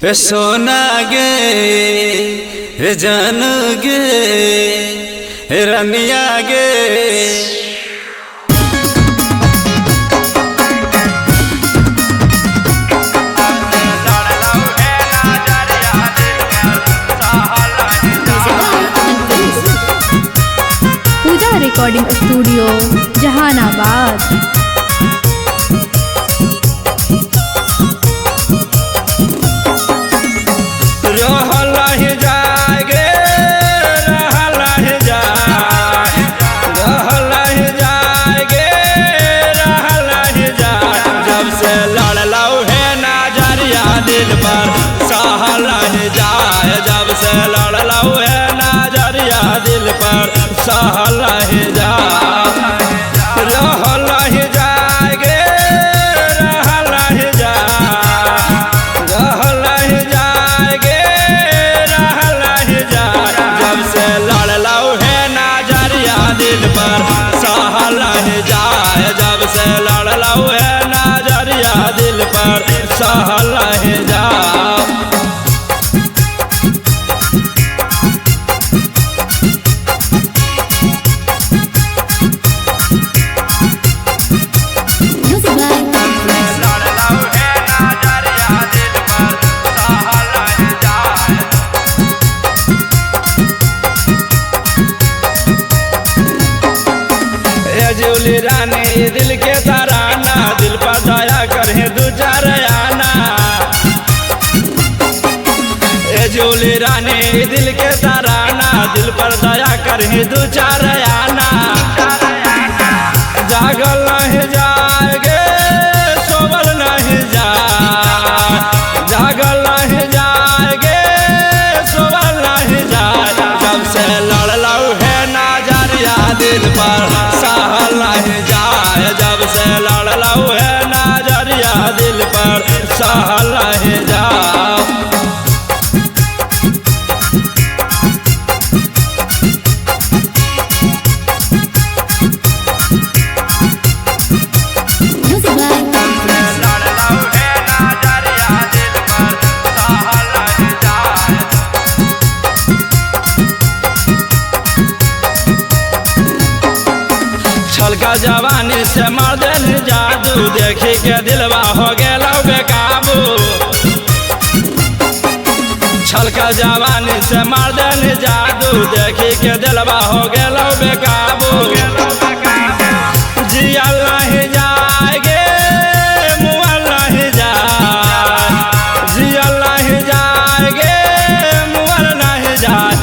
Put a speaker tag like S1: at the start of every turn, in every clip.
S1: सोना गे जन गे रनिया गे
S2: पूजा रिकॉर्डिंग स्टूडियो जहानाबाद।
S1: जब से लड़लऊ है नजरिया दिल पर सहलह जा रहलह जागे रहलह जा रहलह जागे रहलह जा जब से लड़लऊ है नजरिया दिल पर सहलह जाए जब से लड़लऊ है नजरिया दिल पर सहलह जा। जुली रानी दिल के तराना दिल पर दया करे दू चार आना। जुली रानी दिल के तराना दिल पर दया करे दू चार आना। जागल नहीं जाएगे सोवल नहीं जा जागल नहीं जाएगे सोवल नहीं जा जब से लड़लऊ है नजरिया दिल पर सहलह जाए जब से लड़लऊ है नजरिया दिल पर सहलह जा। छलका जवानी से मार दिल जादू देखी के दिलवा हो गेलौ बेकाबू। छलका जवानी से मार दिल जादू देखी के दिलवा हो गेलौ बेकाबू। जिया नहीं जाएगे मुअल नहीं जाए जिया नहीं जाएगे मुअल नहीं जाए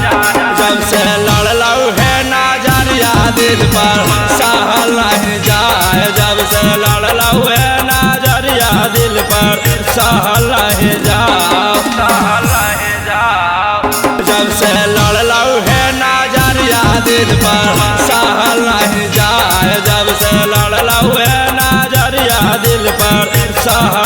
S1: जब से लड़लऊ है नजरिया दिल पर सहलह जाए जब से लड़लऊ है नजरिया दिल पर सहलह जा जब से लड़लऊ है नजरिया दिल पर सहलह जाए जब से लड़लऊ है नजरिया दिल पर सह